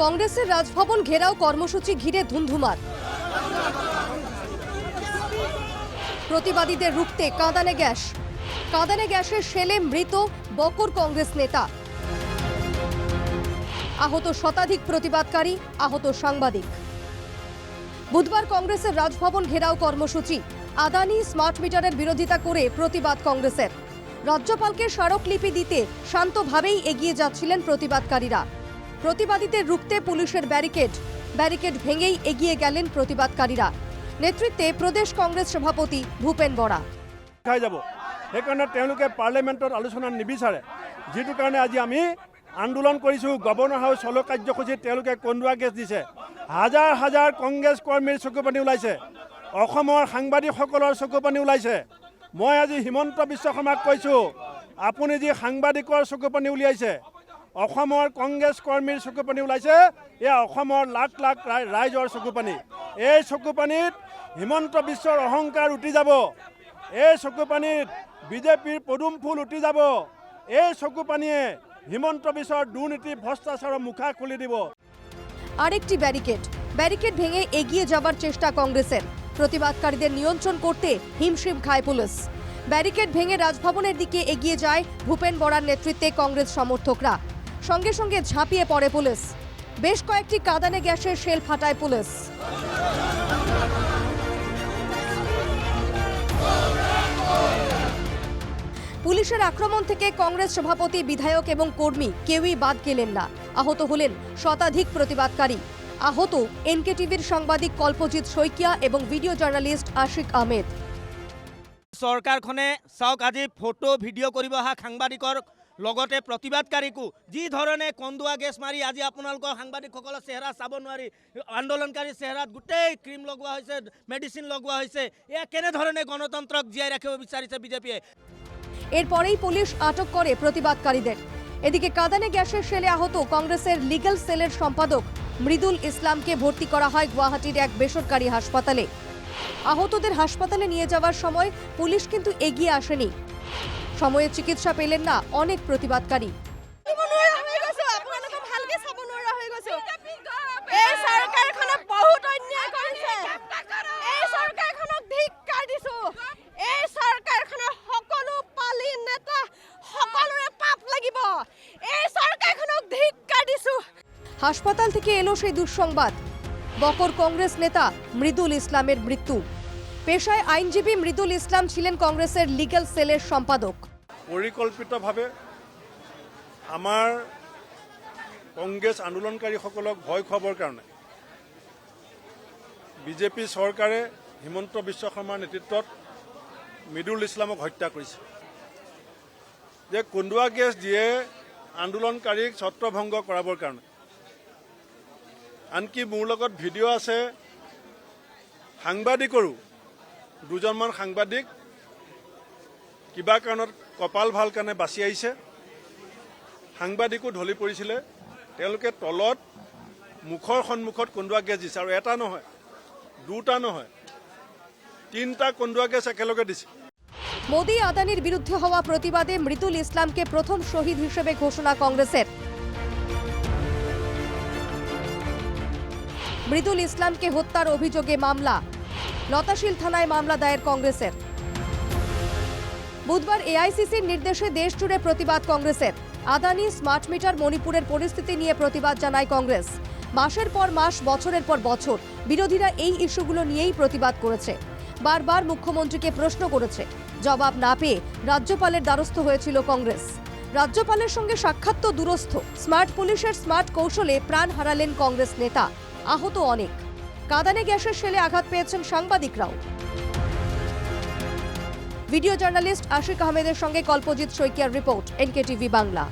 কংগ্রেসের রাজভবন ঘেরাও কর্মসূচি ঘিরে ধুন্ধুমার। প্রতিবাদীদের রুখতে কাঁদানে গ্যাসের শেলে মৃত বকর কংগ্রেস নেতা। আহত শতাধিক প্রতিবাদকারী, আহত সাংবাদিক। বুধবার কংগ্রেসের রাজভবন ঘেরাও কর্মসূচি। আদানি স্মার্ট মিটারের বিরোধিতা করে প্রতিবাদ কংগ্রেসের। রাজ্যপালকে স্মারকলিপি দিতে শান্তভাবেই এগিয়ে যাচ্ছিলেন প্রতিবাদকারীরা। প্রতিবাদীদের রুখতে পুলিশের ব্যারিকেড ভেঙেই এগিয়ে গেলেন প্রতিবাদকারীরা। নেতৃত্বে প্রদেশ কংগ্রেস সভাপতি ভূপেন বৰা। সেইকাৰণে তেওঁলোকে পাৰ্লিমেণ্টত আলোচনা নিবিচাৰে, যিটো কাৰণে আজি আমি আন্দোলন কৰিছোঁ। গভৰ্ণৰ হাউচ চলো কাৰ্যসূচীত তেওঁলোকে কন্দুৱা গেছ দিছে। হাজাৰ হাজাৰ কংগ্ৰেছ কৰ্মীৰ চকুপানী ওলাইছে, অসমৰ সাংবাদিকসকলৰ চকুপানী ওলাইছে। মই আজি হিমন্ত বিশ্ব শৰ্মাক কৈছোঁ, আপুনি যি সাংবাদিকৰ চকুপানী উলিয়াইছে, অসমৰ কংগ্ৰেছ কৰ্মীৰ চকুপানী ওলাইছে, এয়া অসমৰ লাখ লাখ ৰাইজৰ চকুপানী। এই চকুপানীত হিমন্ত বিশ্বৰ অহংকাৰ উটি যাব। এই চকুপানীত বিজেপিৰ পদুম ফুল উটি যাব। এই চকুপানীয়ে হিমন্ত বিশ্বৰ দুৰ্নীতি ভ্ৰষ্টাচাৰৰ মুখা খুলি দিব। আরেকটি ব্যারিকেড ভেঙে এগিয়ে যাবার চেষ্টা কংগ্রেসের। প্রতিবাদকারীদের নিয়ন্ত্রণ করতে হিমশিম খায় পুলিশ। ব্যারিকেড ভেঙে রাজভবনের দিকে এগিয়ে যায় ভূপেন বরার নেতৃত্বে কংগ্রেস সমর্থকরা। সঙ্গে সঙ্গে ঝাঁপিয়ে পড়ে পুলিশ। বেশ কয়েকটি কাঁদানে গ্যাসের শেল ফাটায় পুলিশ। পুলিশের আক্রমণ থেকে কংগ্রেস সভাপতি, বিধায়ক এবং কর্মী কেউই বাদ গেলেন না। আহত হলেন শতাধিক প্রতিবাদকারী। আহত এনকেটিভির সাংবাদিক কল্পজিৎ শইকিয়া এবং ভিডিও জার্নালিস্ট আশিক আহমেদ। সরকারখনে চাওক আজি ফটো ভিডিও কৰিব অহা সাংবাদিকৰ লগতে প্ৰতিবাদকাৰীকো যি ধৰণে কন্দুৱা গেছ মাৰি আজি আপোনালোকৰ সাংবাদিকসকলৰ চেহেৰা চাব নোৱাৰি, আন্দোলনকাৰী চেহেৰাত গোটেই ক্ৰীম লগোৱা হৈছে, মেডিচিন লগোৱা হৈছে। এয়া কেনেধৰণে গণতন্ত্ৰক জীয়াই ৰাখিব বিচাৰিছে বিজেপিয়ে। এরপরেই পুলিশ আটক করে প্রতিবাদকারীদের। এদিকে কাঁদানে গ্যাসের শেলে আহত কংগ্রেসের লিগ্যাল সেলের সম্পাদক মৃদুল ইসলামকে ভর্তি করা হয় গুয়াহাটির এক বেসরকারি হাসপাতালে। আহতদের হাসপাতালে নিয়ে যাওয়ার সময় পুলিশ কিন্তু এগিয়ে আসেনি। সময়ে চিকিৎসা পেলেন না অনেক প্রতিবাদকারী। হাসপাতাল থেকে এলো সেই দুঃসংবাদ, বকর কংগ্রেস নেতা মৃদুল ইসলামের মৃত্যু। পেশায় আইনজীবী মৃদুল ইসলাম ছিলেন কংগ্রেসের লিগ্যাল সেলের সম্পাদক। পরিকল্পিতভাবে আমার কংগ্রেস আন্দোলনকারীসকলক ভয় খুৱাবৰ কাৰণে বিজেপি চৰকাৰে হিমন্ত বিশ্ব শৰ্মাৰ নেতৃত্বত মৃদুল ইছলামক হত্যা কৰিছে। যে কন্দুৱা গেছ দিয়ে আন্দোলনকাৰীক ছত্ৰভংগ কৰাবৰ কাৰণে। আনকি মোৰ লগত ভিডিঅ' আছে, সাংবাদিকৰো দুজনমান সাংবাদিক কিবা কাৰণত কপাল ভাল কাৰণে বাচি আহিছে। সাংবাদিকো ঢলি পৰিছিলে। তেওঁলোকে তলত মুখৰ সন্মুখত কন্দুৱা গেছ দিছে, আৰু এটা নহয়, দুটা নহয়, তিনিটা কন্দুৱা গেছ একেলগে দিছে। মোদি আদানির বিরুদ্ধে হওয়া প্রতিবাদে মৃদুল ইসলামকে প্রথম শহীদ হিসেবে ঘোষণা কংগ্রেসের। মৃদুল ইসলামকে হত্যার অভিযোগে মামলা, লতাশিল থানায় মামলা দায়ের কংগ্রেসের। বুধবার এআইসিসির নির্দেশে দেশ জুড়ে প্রতিবাদ কংগ্রেসের। আদানি স্মার্ট মিটার মণিপুরের পরিস্থিতি নিয়ে প্রতিবাদ জানায় কংগ্রেস। মাসের পর মাস, বছরের পর বছর বিরোধীরা এই ইস্যুগুলো নিয়েই প্রতিবাদ করেছে। বারবার মুখ্যমন্ত্রীকে প্রশ্ন করেছে, জবাব না পেয়ে রাজ্যপালের দ্বারস্থ হয়েছিল কংগ্রেস। রাজ্যপালের সঙ্গে সাক্ষাৎ তো দূরস্থ, স্মার্ট পুলিশের স্মার্ট কৌশলে প্রাণ হারালেন কংগ্রেস নেতা। আহত অনেক। কাঁদানে গ্যাসের শেলে আঘাত পেয়েছেন সাংবাদিকরাও। ভিডিও জার্নালিস্ট আশিক আহমেদের সঙ্গে কল্পজিৎ শইকিয়ার রিপোর্ট, এনকেটিভি বাংলা।